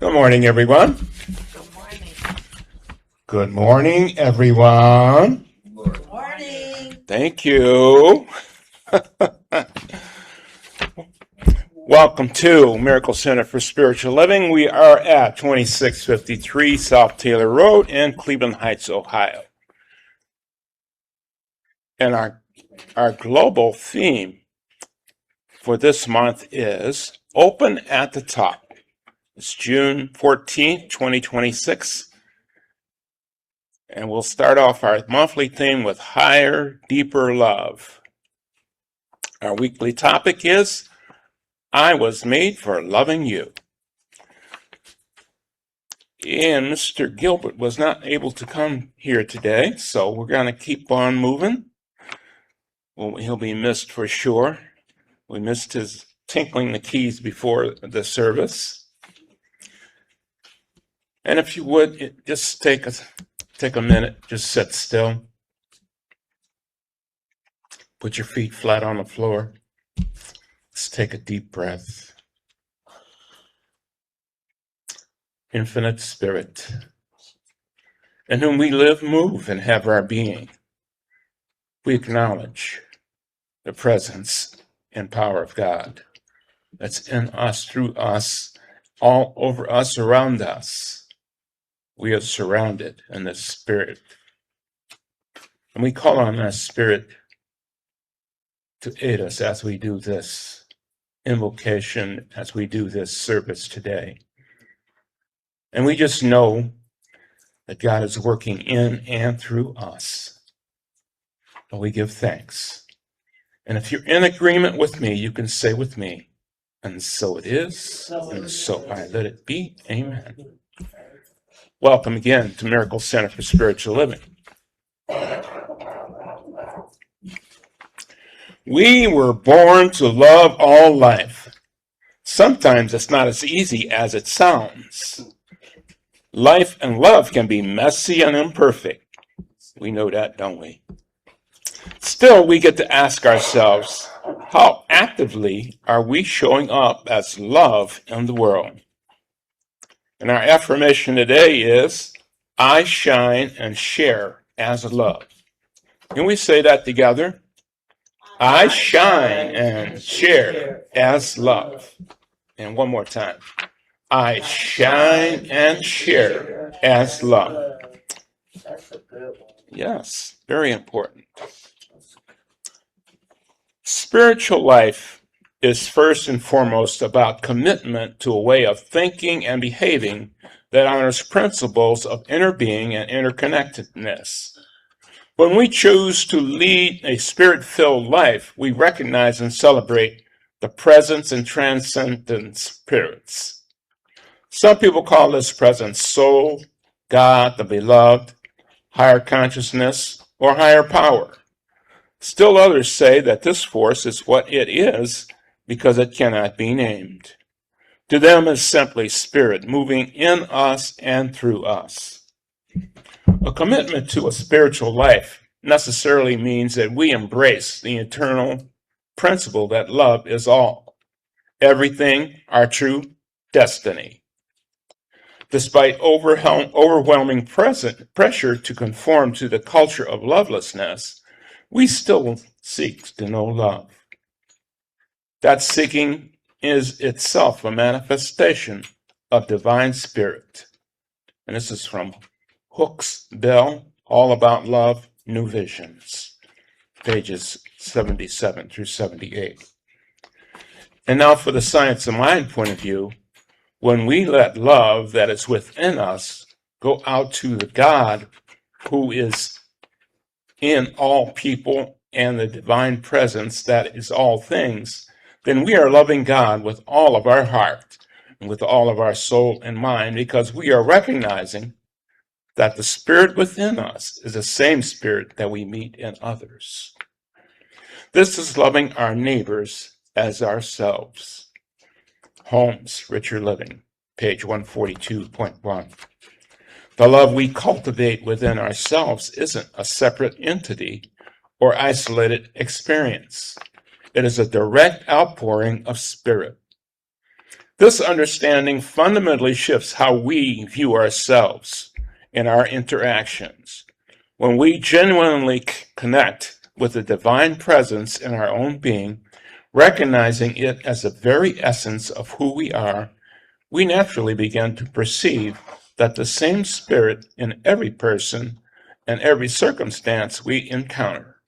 Good morning, everyone. Good morning. Good morning, everyone. Good morning. Thank you. Welcome to Miracle Center for Spiritual Living. We are at 2653 South Taylor Road in Cleveland Heights, Ohio. And our global theme for this month is Open at the Top. It's June 14th, 2026. And we'll start off our monthly theme with Higher, Deeper Love. Our weekly topic is I was made for loving you. And Mr. Gilbert was not able to come here today, so we're going to keep on moving. Well, he'll be missed for sure. We missed his tinkling the keys before the service. And if you would, just take a minute, just sit still. Put your feet flat on the floor. Let's take a deep breath. Infinite Spirit, in whom we live, move, and have our being, we acknowledge the presence and power of God that's in us, through us, all over us, around us. We are surrounded in the Spirit. And we call on that Spirit to aid us as we do this invocation, as we do this service today. And we just know that God is working in and through us. And we give thanks. And if you're in agreement with me, you can say with me, and so it is, and so I let it be. Amen. Welcome again to Miracle Center for Spiritual Living. We were born to love all life. Sometimes it's not as easy as it sounds. Life and love can be messy and imperfect. We know that, don't we? Still, we get to ask ourselves, how actively are we showing up as love in the world? And our affirmation today is, I shine and share as love. Can we say that together? I shine and share as love. And one more time. I shine and share as love. That's a good one. Yes, very important. Spiritual life is first and foremost about commitment to a way of thinking and behaving that honors principles of inner being and interconnectedness. When we choose to lead a spirit-filled life, we recognize and celebrate the presence and transcendent spirits. Some people call this presence soul, God, the beloved, higher consciousness, or higher power. Still others say that this force is what it is because it cannot be named. To them it's simply spirit moving in us and through us. A commitment to a spiritual life necessarily means that we embrace the eternal principle that love is all, everything, our true destiny. Despite overwhelming pressure to conform to the culture of lovelessness, we still seek to know love. That seeking is itself a manifestation of divine spirit. And this is from Hooks Bell, All About Love, New Visions, pages 77 through 78. And now for the science of mind point of view, when we let love that is within us go out to the God who is in all people and the divine presence that is all things, then we are loving God with all of our heart and with all of our soul and mind, because we are recognizing that the spirit within us is the same spirit that we meet in others. This is loving our neighbors as ourselves. Holmes, Richer Living, page 142.1. The love we cultivate within ourselves isn't a separate entity or isolated experience. It is a direct outpouring of spirit. This understanding fundamentally shifts how we view ourselves and our interactions. When we genuinely connect with the divine presence in our own being, recognizing it as the very essence of who we are, we naturally begin to perceive that the same spirit in every person and every circumstance we encounter.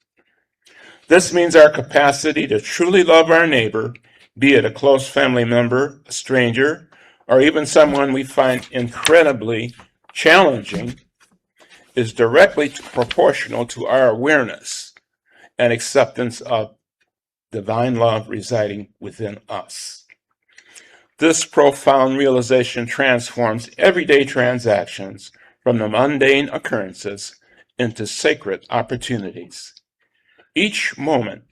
This means our capacity to truly love our neighbor, be it a close family member, a stranger, or even someone we find incredibly challenging, is directly proportional to our awareness and acceptance of divine love residing within us. This profound realization transforms everyday transactions from the mundane occurrences into sacred opportunities. Each moment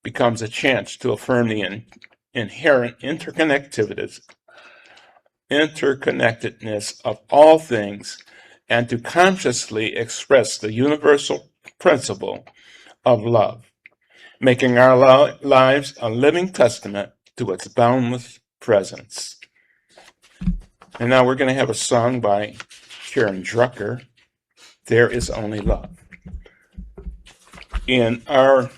becomes a chance to affirm the inherent interconnectedness of all things and to consciously express the universal principle of love, making our lives a living testament to its boundless presence. And now we're going to have a song by Karen Drucker, There Is Only Love. And our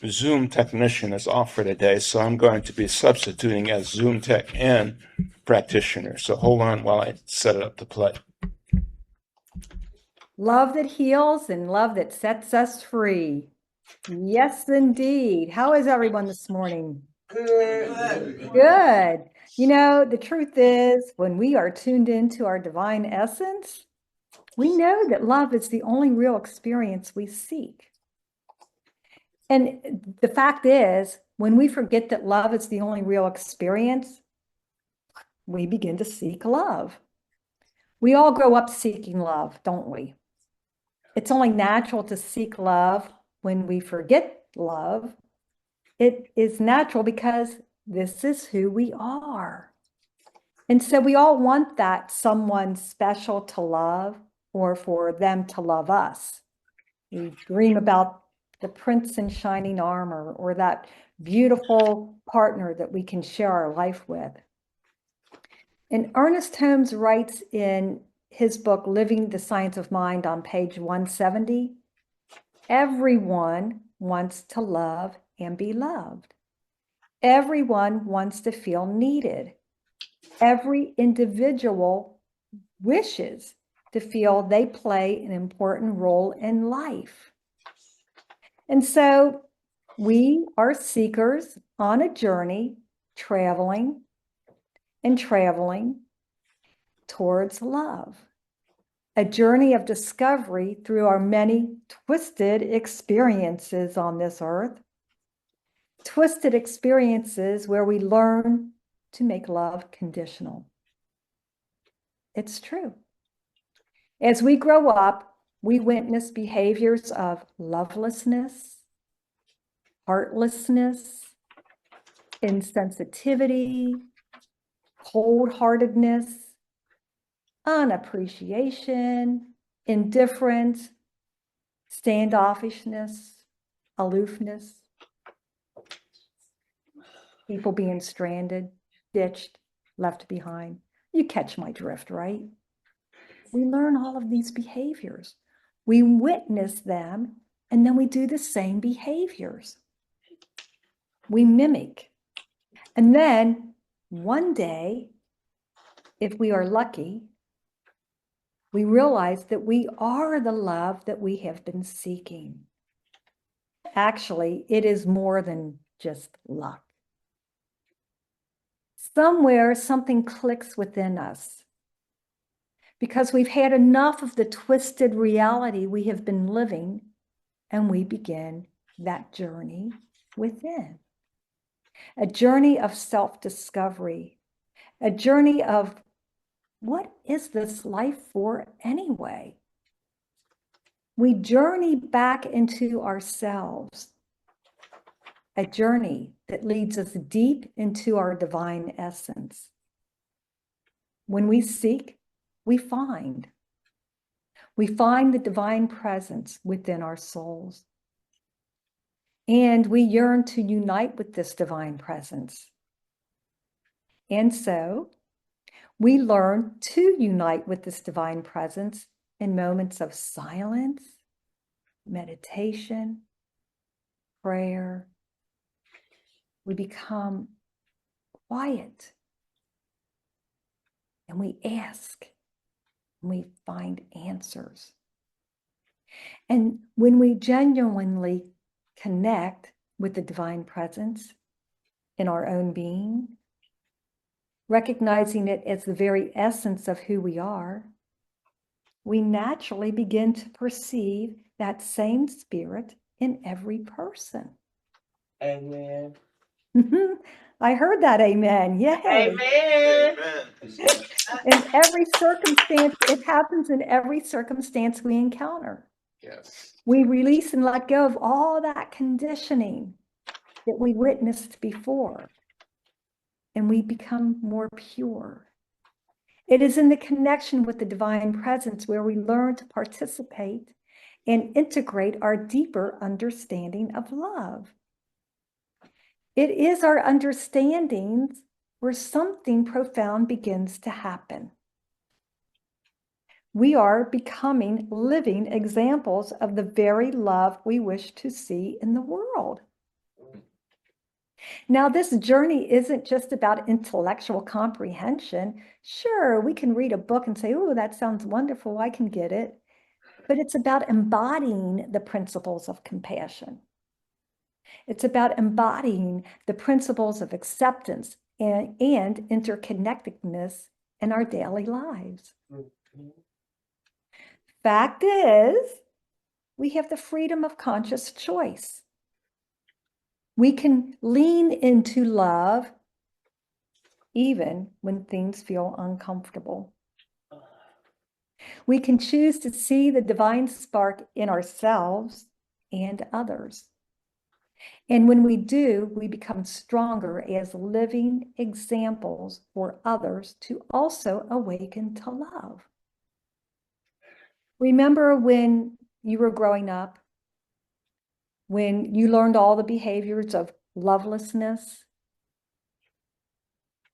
Zoom technician is off for today, so I'm going to be substituting as Zoom tech and practitioner. So hold on while I set it up to play. Love that heals and love that sets us free. Yes, indeed. How is everyone this morning? Good. Good. You know, the truth is, when we are tuned into our divine essence, we know that love is the only real experience we seek. And the fact is, when we forget that love is the only real experience, we begin to seek love. We all grow up seeking love, don't we? It's only natural to seek love when we forget love. It is natural because this is who we are. And so we all want that someone special to love or for them to love us. We dream about the prince in shining armor or that beautiful partner that we can share our life with. And Ernest Holmes writes in his book, Living the Science of Mind, on page 170, everyone wants to love and be loved. Everyone wants to feel needed. Every individual wishes to feel they play an important role in life. And so we are seekers on a journey, traveling towards love. A journey of discovery through our many twisted experiences on this earth. Twisted experiences where we learn to make love conditional. It's true. As we grow up, we witness behaviors of lovelessness, heartlessness, insensitivity, cold-heartedness, unappreciation, indifference, standoffishness, aloofness, people being stranded, ditched, left behind. You catch my drift, right? We learn all of these behaviors. We witness them, and then we do the same behaviors. We mimic. And then one day, if we are lucky, we realize that we are the love that we have been seeking. Actually, it is more than just luck. Somewhere, something clicks within us because we've had enough of the twisted reality we have been living, and we begin that journey within. A journey of self-discovery, a journey of what is this life for anyway? We journey back into ourselves, a journey that leads us deep into our divine essence. When we seek, we find. We find the divine presence within our souls. And we yearn to unite with this divine presence And so we learn to unite with this divine presence in moments of silence, meditation, prayer. We become quiet and we ask and we find answers. And when we genuinely connect with the divine presence in our own being, recognizing it as the very essence of who we are, we naturally begin to perceive that same spirit in every person. Amen. I heard that, amen. Yay. Amen. In every circumstance, it happens in every circumstance we encounter. Yes. We release and let go of all that conditioning that we witnessed before, and we become more pure. It is in the connection with the divine presence where we learn to participate and integrate our deeper understanding of love. It is our understandings where something profound begins to happen. We are becoming living examples of the very love we wish to see in the world. Now, this journey isn't just about intellectual comprehension. Sure, we can read a book and say, oh, that sounds wonderful, I can get it. But it's about embodying the principles of compassion. It's about embodying the principles of acceptance and interconnectedness in our daily lives. Fact is, we have the freedom of conscious choice. We can lean into love even when things feel uncomfortable. We can choose to see the divine spark in ourselves and others. And when we do, we become stronger as living examples for others to also awaken to love. Remember when you were growing up, when you learned all the behaviors of lovelessness?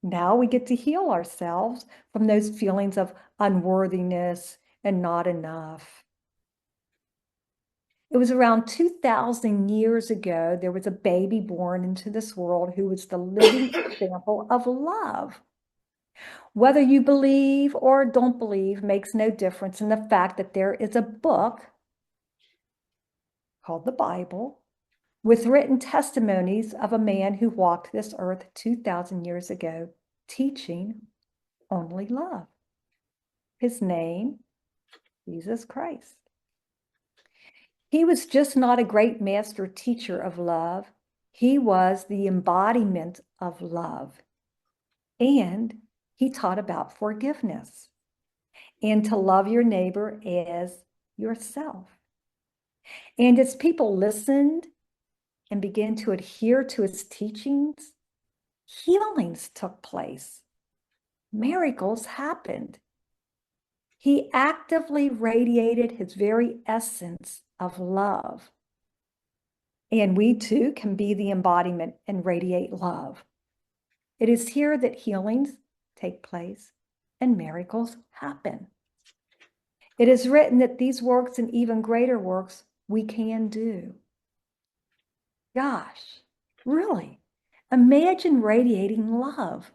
Now we get to heal ourselves from those feelings of unworthiness and not enough. It was around 2,000 years ago, there was a baby born into this world who was the living example of love. Whether you believe or don't believe makes no difference in the fact that there is a book called the Bible with written testimonies of a man who walked this earth 2,000 years ago, teaching only love. His name, Jesus Christ. He was just not a great master teacher of love. He was the embodiment of love. And he taught about forgiveness and to love your neighbor as yourself. And as people listened and began to adhere to his teachings, healings took place. Miracles happened. He actively radiated his very essence of love. And we too can be the embodiment and radiate love. It is here that healings take place and miracles happen. It is written that these works and even greater works we can do. Gosh, really, imagine radiating love,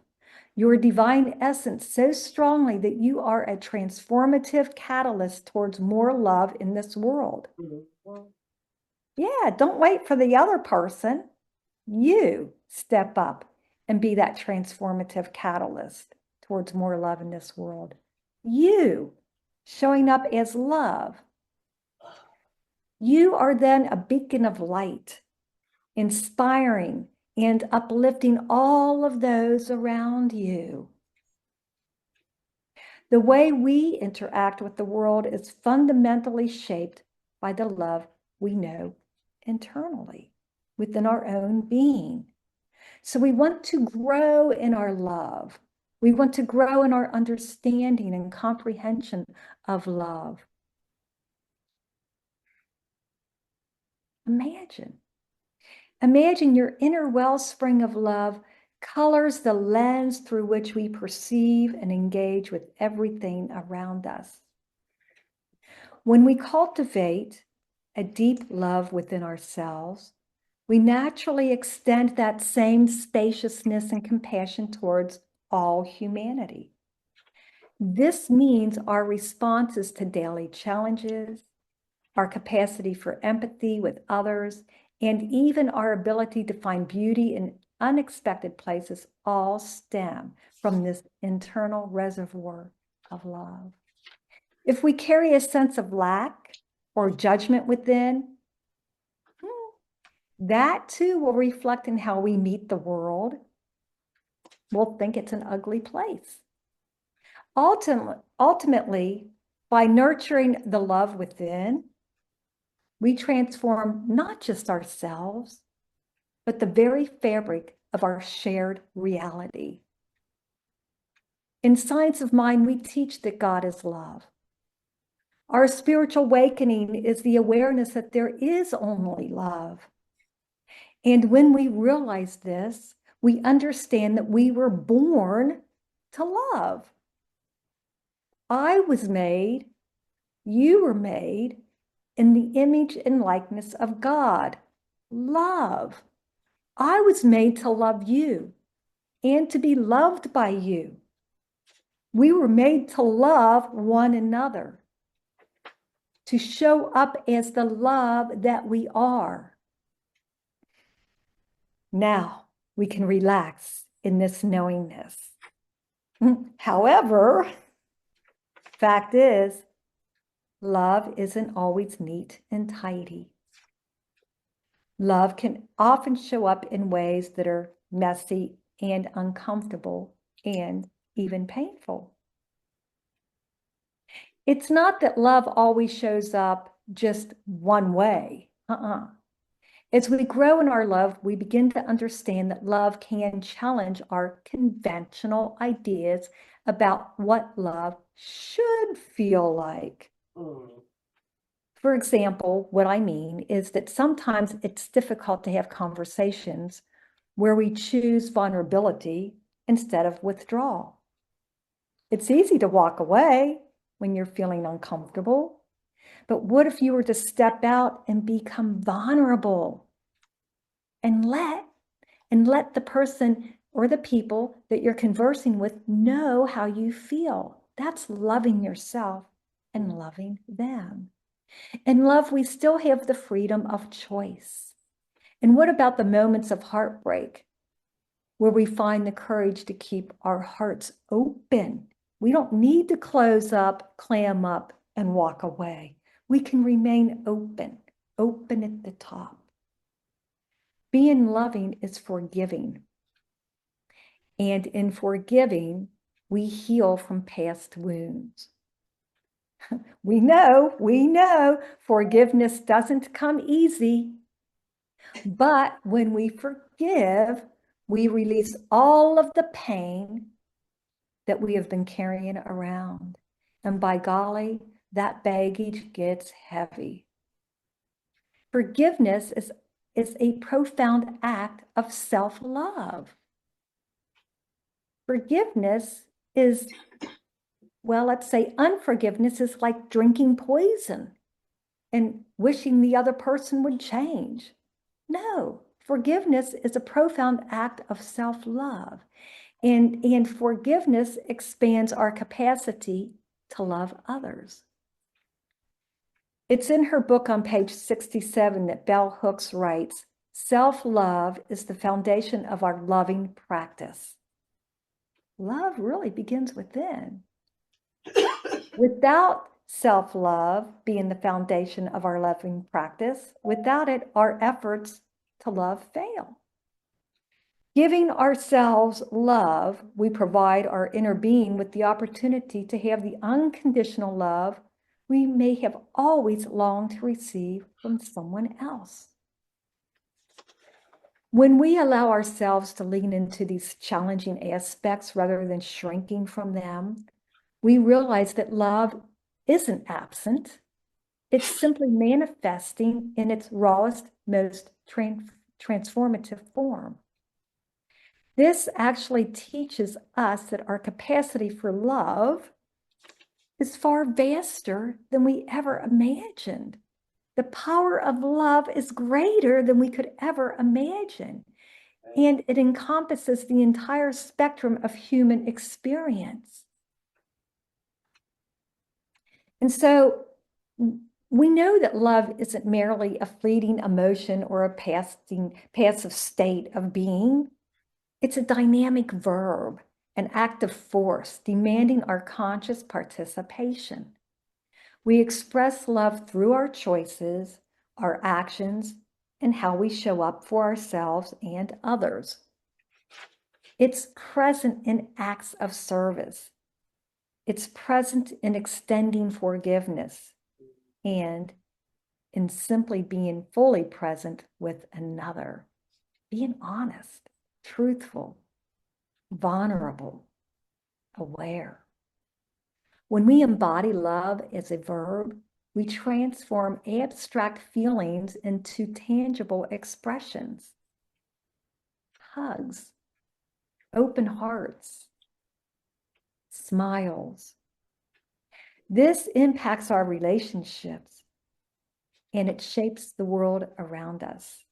your divine essence so strongly that you are a transformative catalyst towards more love in this world. Yeah, don't wait for the other person. You step up and be that transformative catalyst towards more love in this world. You showing up as love. You are then a beacon of light, inspiring and uplifting all of those around you. The way we interact with the world is fundamentally shaped by the love we know internally within our own being. So we want to grow in our love. We want to grow in our understanding and comprehension of love. Imagine your inner wellspring of love colors the lens through which we perceive and engage with everything around us. When we cultivate a deep love within ourselves, we naturally extend that same spaciousness and compassion towards all humanity. This means our responses to daily challenges, our capacity for empathy with others, and even our ability to find beauty in unexpected places all stem from this internal reservoir of love. If we carry a sense of lack or judgment within, that too will reflect in how we meet the world. We'll think it's an ugly place. Ultimately, by nurturing the love within, we transform not just ourselves, but the very fabric of our shared reality. In Science of Mind, we teach that God is love. Our spiritual awakening is the awareness that there is only love. And when we realize this, we understand that we were born to love. I was made, you were made in the image and likeness of God. Love. I was made to love you and to be loved by you. We were made to love one another, to show up as the love that we are. Now we can relax in this knowingness. However, fact is, love isn't always neat and tidy. Love can often show up in ways that are messy and uncomfortable and even painful. It's not that love always shows up just one way. As we grow in our love, we begin to understand that love can challenge our conventional ideas about what love should feel like. For example, what I mean is that sometimes it's difficult to have conversations where we choose vulnerability instead of withdrawal. It's easy to walk away when you're feeling uncomfortable, but what if you were to step out and become vulnerable and let the person or the people that you're conversing with know how you feel? That's loving yourself and loving them. In love, we still have the freedom of choice. And what about the moments of heartbreak where we find the courage to keep our hearts open? We don't need to close up, clam up, and walk away. We can remain open at the top. Being loving is forgiving. And in forgiving, we heal from past wounds. We know forgiveness doesn't come easy. But when we forgive, we release all of the pain that we have been carrying around. And by golly, that baggage gets heavy. Forgiveness is a profound act of self-love. Forgiveness is, well, let's say unforgiveness is like drinking poison and wishing the other person would change. No, forgiveness is a profound act of self-love. And forgiveness expands our capacity to love others. It's in her book on page 67 that Bell Hooks writes, self-love is the foundation of our loving practice. Love really begins within. Without self-love being the foundation of our loving practice, without it, our efforts to love fail. Giving ourselves love, we provide our inner being with the opportunity to have the unconditional love we may have always longed to receive from someone else. When we allow ourselves to lean into these challenging aspects rather than shrinking from them, we realize that love isn't absent. It's simply manifesting in its rawest, most transformative form. This actually teaches us that our capacity for love is far vaster than we ever imagined. The power of love is greater than we could ever imagine, and it encompasses the entire spectrum of human experience. And so we know that love isn't merely a fleeting emotion or a passive state of being. It's a dynamic verb, an active force demanding our conscious participation. We express love through our choices, our actions, and how we show up for ourselves and others. It's present in acts of service. It's present in extending forgiveness and in simply being fully present with another, being honest, truthful, vulnerable, aware. When we embody love as a verb, we transform abstract feelings into tangible expressions. Hugs, open hearts, smiles. This impacts our relationships and it shapes the world around us.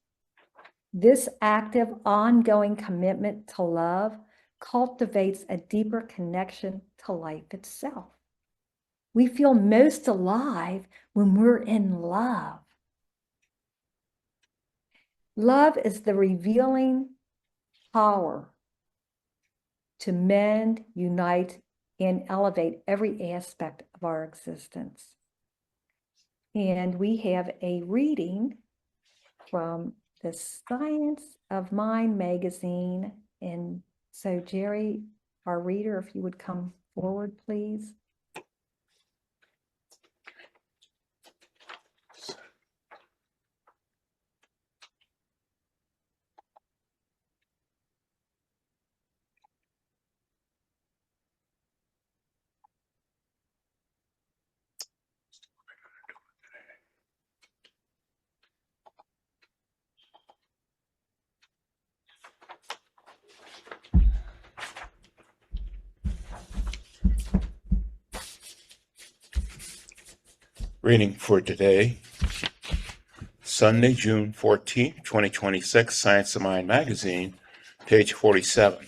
This active, ongoing commitment to love cultivates a deeper connection to life itself. We feel most alive when we're in love. Love is the revealing power to mend, unite, and elevate every aspect of our existence. And we have a reading from the Science of Mind magazine. And so, Jerry, our reader, if you would come forward, please. Reading for today, Sunday, June 14, 2026, Science of Mind magazine, page 47.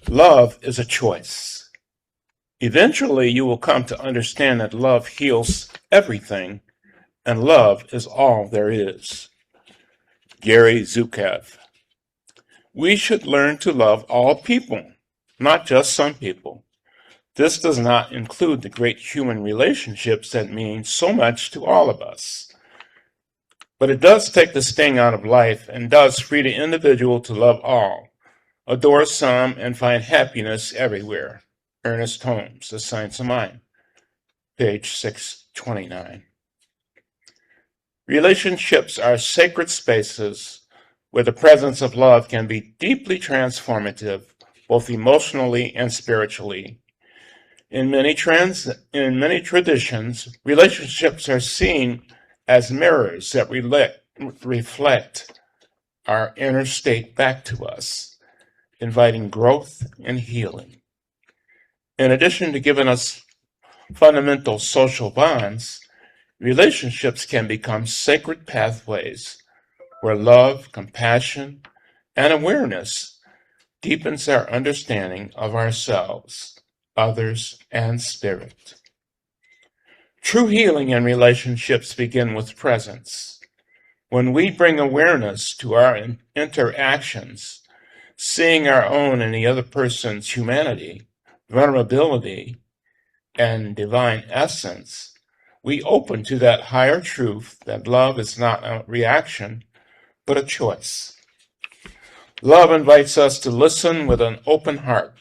Love is a choice. Eventually, you will come to understand that love heals everything, and love is all there is. Gary Zukav. We should learn to love all people, not just some people. This does not include the great human relationships that mean so much to all of us. But it does take the sting out of life and does free the individual to love all, adore some, and find happiness everywhere. Ernest Holmes, The Science of Mind, page 629. Relationships are sacred spaces where the presence of love can be deeply transformative, both emotionally and spiritually. In many traditions, relationships are seen as mirrors that reflect our inner state back to us, inviting growth and healing. In addition to giving us fundamental social bonds, relationships can become sacred pathways where love, compassion, and awareness deepens our understanding of ourselves, others, and spirit. True healing in relationships begin with presence. When we bring awareness to our interactions, seeing our own and the other person's humanity, vulnerability, and divine essence, we open to that higher truth that love is not a reaction, but a choice. Love invites us to listen with an open heart,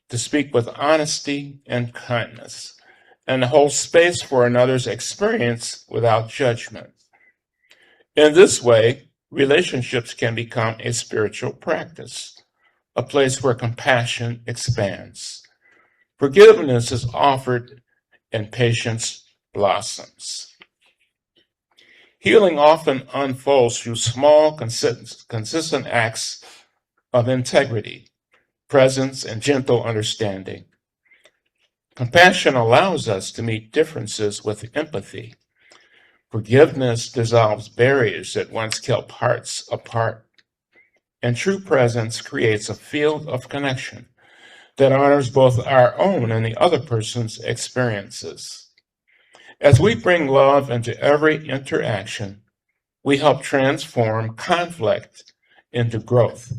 to speak with honesty and kindness, and to hold space for another's experience without judgment. In this way, relationships can become a spiritual practice, a place where compassion expands. Forgiveness is offered and patience blossoms. Healing often unfolds through small, consistent acts of integrity, presence, and gentle understanding. Compassion allows us to meet differences with empathy. Forgiveness dissolves barriers that once kept hearts apart. And true presence creates a field of connection that honors both our own and the other person's experiences. As we bring love into every interaction, we help transform conflict into growth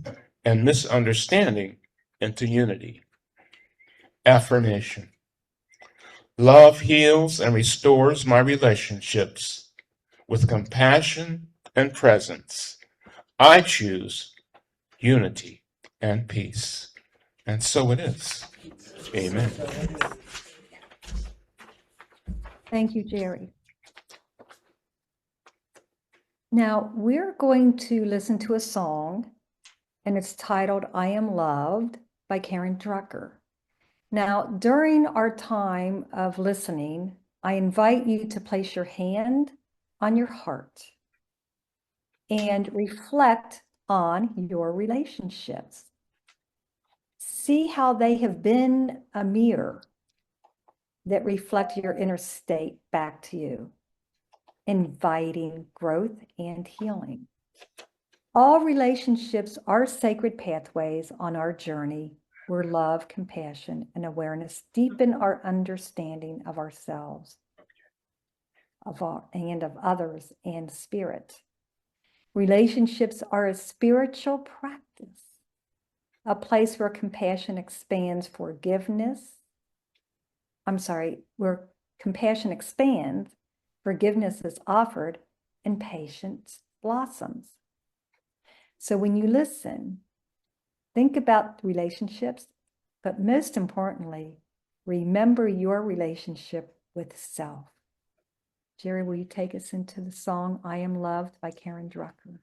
and misunderstanding into unity. Affirmation. Love heals and restores my relationships with compassion and presence. I choose unity and peace. And so it is. Amen. Thank you, Jerry. Now, we're going to listen to a song, and it's titled I Am Loved by Karen Drucker. Now, during our time of listening, I invite you to place your hand on your heart and reflect on your relationships. See how they have been a mirror that reflect your inner state back to you, inviting growth and healing. All relationships are sacred pathways on our journey where love, compassion, and awareness deepen our understanding of ourselves, and of others and spirit. Relationships are a spiritual practice, a place where compassion expands forgiveness. Where compassion expands, forgiveness is offered, and patience blossoms. So when you listen, think about relationships, but most importantly, remember your relationship with self. Jerry, will you take us into the song I Am Loved by Karen Drucker?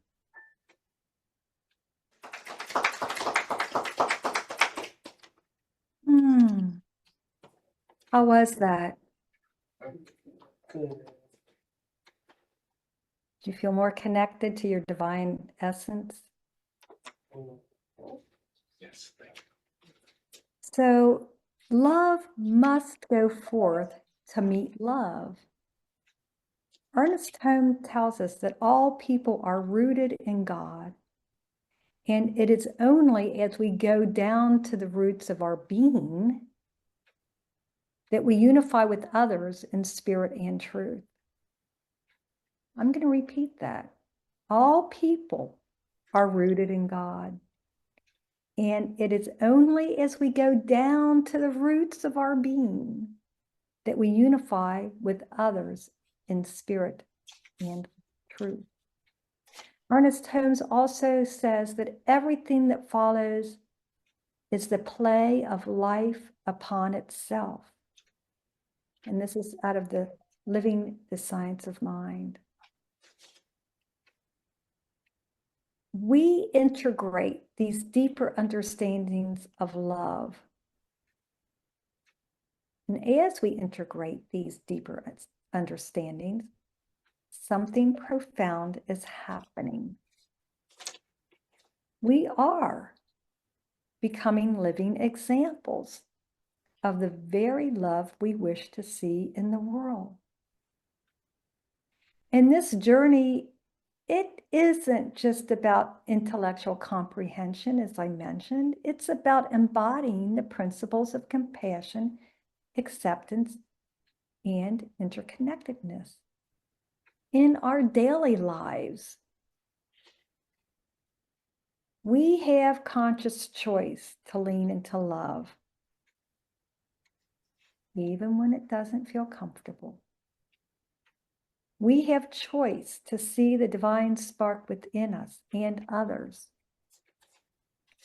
How was that? Good. Do you feel more connected to your divine essence? Yes, thank you. So love must go forth to meet love. Ernest Holmes tells us that all people are rooted in God, and it is only as we go down to the roots of our being that we unify with others in spirit and truth. I'm going to repeat that. All people are rooted in God, and it is only as we go down to the roots of our being that we unify with others in spirit and truth. Ernest Holmes also says that everything that follows is the play of life upon itself. And this is out of the Living the Science of Mind. We integrate these deeper understandings of love. And as we integrate these deeper understandings, something profound is happening. We are becoming living examples of the very love we wish to see in the world. And this journey, it isn't just about intellectual comprehension, as I mentioned. It's about embodying the principles of compassion, acceptance, and interconnectedness in our daily lives. We have conscious choice to lean into love, even when it doesn't feel comfortable. We have choice to see the divine spark within us and others.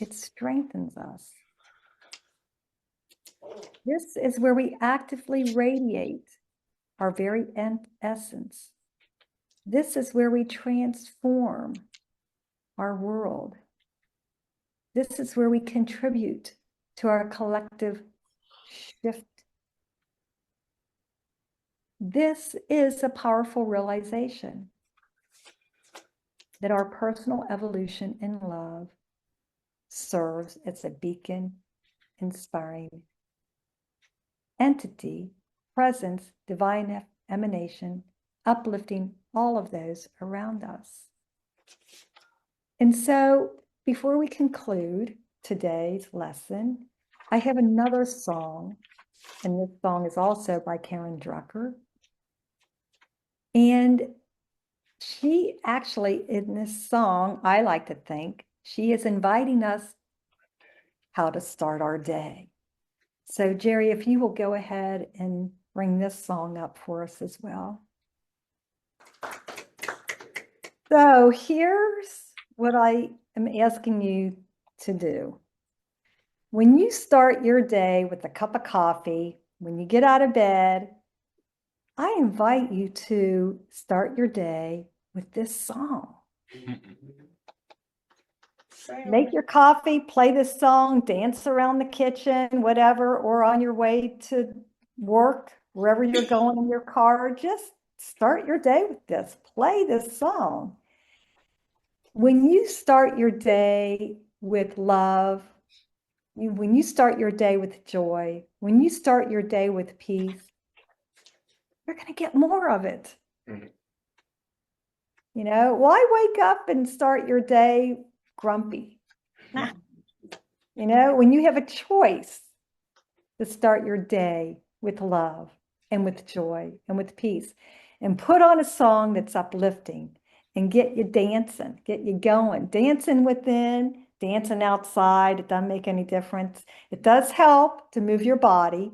It strengthens us. This is where we actively radiate our very essence. This is where we transform our world. This is where we contribute to our collective shift. This is a powerful realization that our personal evolution in love serves as a beacon, inspiring entity, presence, divine emanation, uplifting all of those around us. And so, before we conclude today's lesson, I have another song, and this song is also by Karen Drucker. And she actually, in this song, I like to think, she is inviting us how to start our day. So, Jerry, if you will go ahead and bring this song up for us as well. So, here's what I am asking you to do. When you start your day with a cup of coffee, when you get out of bed, I invite you to start your day with this song. Make your coffee, play this song, dance around the kitchen, whatever, or on your way to work, wherever you're going in your car, just start your day with this. Play this song. When you start your day with love, when you start your day with joy, when you start your day with peace, you're going to get more of it. You know, why wake up and start your day grumpy? Nah. You know, when you have a choice to start your day with love and with joy and with peace, and put on a song that's uplifting and get you dancing, get you going, dancing within, dancing outside. It doesn't make any difference. It does help to move your body,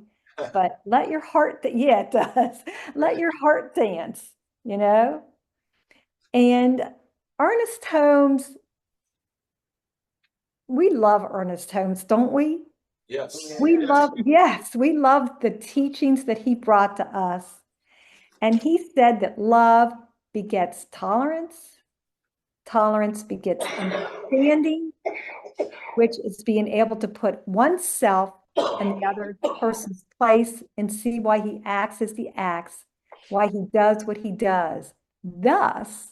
but let your heart, yeah, it does. Let your heart dance, you know? And Ernest Holmes, we love Ernest Holmes, don't we? Yes. We love, yes, we love the teachings that he brought to us. And he said that love begets tolerance, tolerance begets understanding, which is being able to put oneself in the other person's place and see why he acts as he acts, why he does what he does. Thus,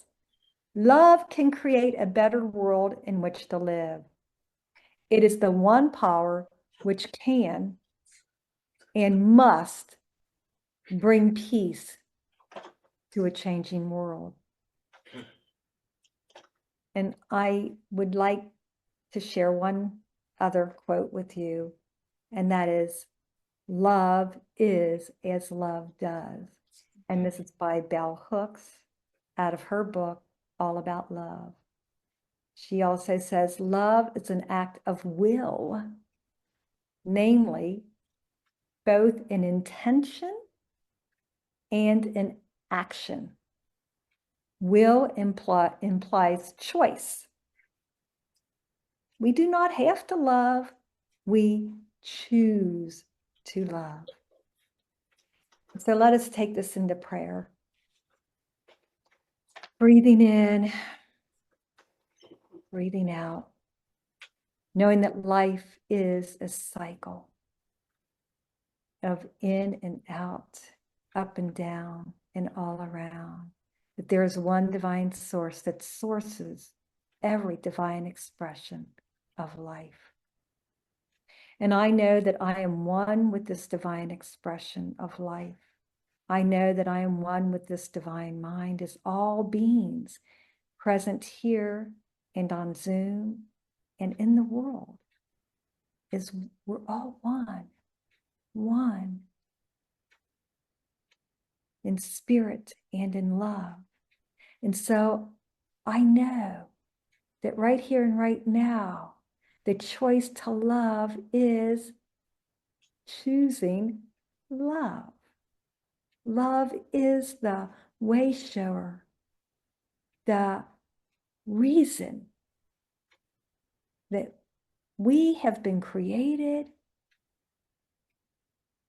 love can create a better world in which to live. It is the one power which can and must bring peace to a changing world. And I would like to share one other quote with you, and that is, love is as love does. And this is by Bell Hooks out of her book, All About Love. She also says, love is an act of will, namely, both in intention and in action. Will implies choice. We do not have to love, we choose to love. So let us take this into prayer. Breathing in, breathing out, knowing that life is a cycle of in and out, up and down, and all around. That there is one divine source that sources every divine expression of life. And I know that I am one with this divine expression of life. I know that I am one with this divine mind as all beings present here and on Zoom and in the world. We're all one in spirit and in love. And so I know that right here and right now, the choice to love is choosing love. Love is the way shower, the reason that we have been created,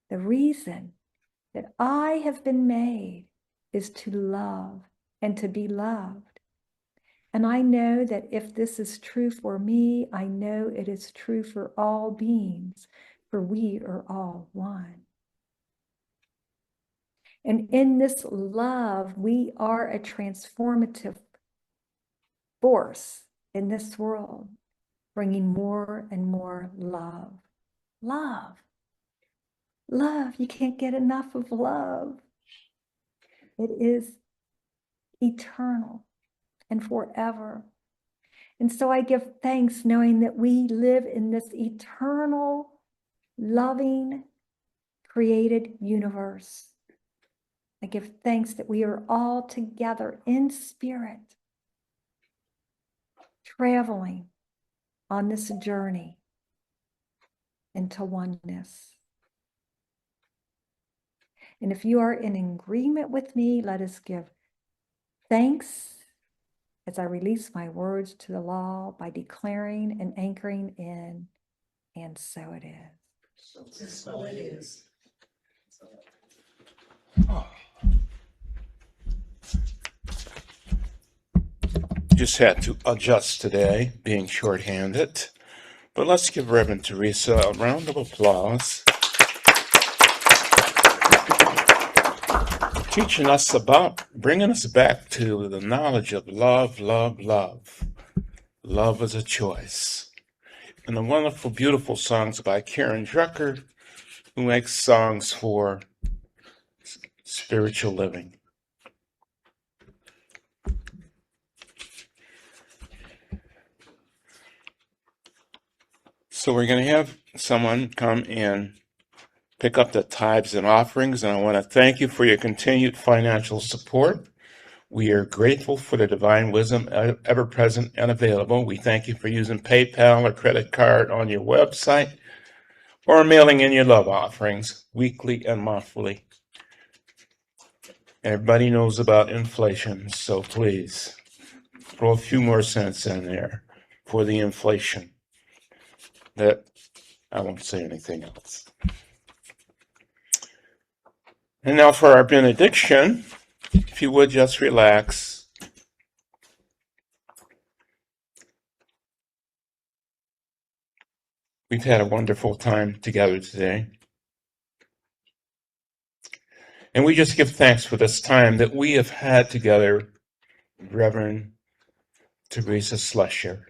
the reason that I have been made is to love and to be loved. And I know that if this is true for me, I know it is true for all beings, for we are all one. And in this love, we are a transformative force in this world. bringing more and more love. Love. Love. You can't get enough of love. It is eternal and forever. And so I give thanks knowing that we live in this eternal, loving, created universe. I give thanks that we are all together in spirit, traveling on this journey into oneness. And if you are in agreement with me, let us give thanks as I release my words to the law by declaring and anchoring in, and so it is. So it is. Just had to adjust today, being shorthanded. But let's give Reverend Teresa a round of applause. Teaching us about, bringing us back to the knowledge of love, love, love. Love is a choice. And the wonderful, beautiful songs by Karen Drucker, who makes songs for spiritual living. So we're going to have someone come and pick up the tithes and offerings, and I want to thank you for your continued financial support. We are grateful for the divine wisdom ever present and available. We thank you for using PayPal or credit card on your website or mailing in your love offerings weekly and monthly. Everybody knows about inflation, so please throw a few more cents in there for the inflation. That I won't say anything else. And now for our benediction, if you would just relax. We've had a wonderful time together today. And we just give thanks for this time that we have had together, Reverend Teresa Slusher.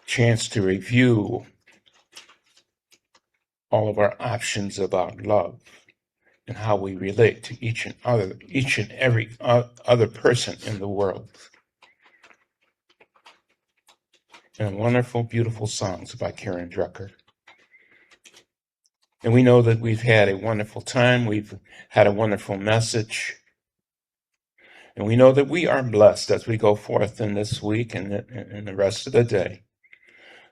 Chance to review all of our options about love and how we relate to each and every other person in the world. And wonderful, beautiful songs by Karen Drucker. And we know that we've had a wonderful time. We've had a wonderful message. And we know that we are blessed as we go forth in this week and the rest of the day.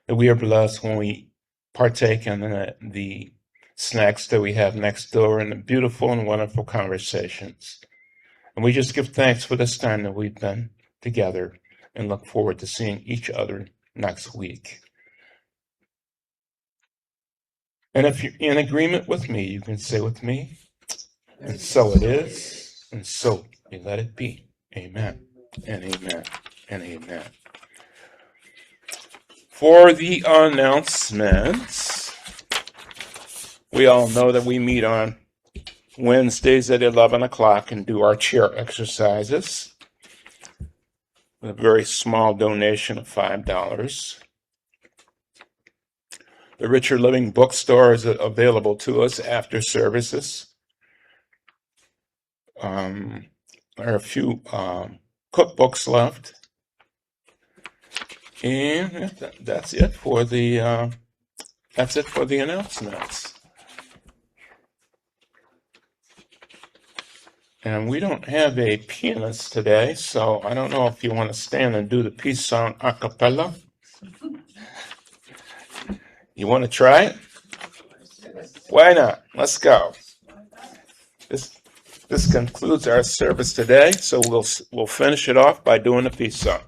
That we are blessed when we partake in the snacks that we have next door and the beautiful and wonderful conversations. And we just give thanks for this time that we've been together and look forward to seeing each other next week. And if you're in agreement with me, you can say with me, and so it is, and so we let it be. Amen, and amen, and amen. For the announcements, we all know that we meet on Wednesdays at 11 o'clock and do our chair exercises with a very small donation of $5. The Richer Living bookstore is available to us after services. There are a few cookbooks left. And that's it for the announcements. And we don't have a pianist today, so I don't know if you want to stand and do the peace song a cappella. You want to try it? Why not? Let's go. This concludes our service today, so we'll finish it off by doing the peace song.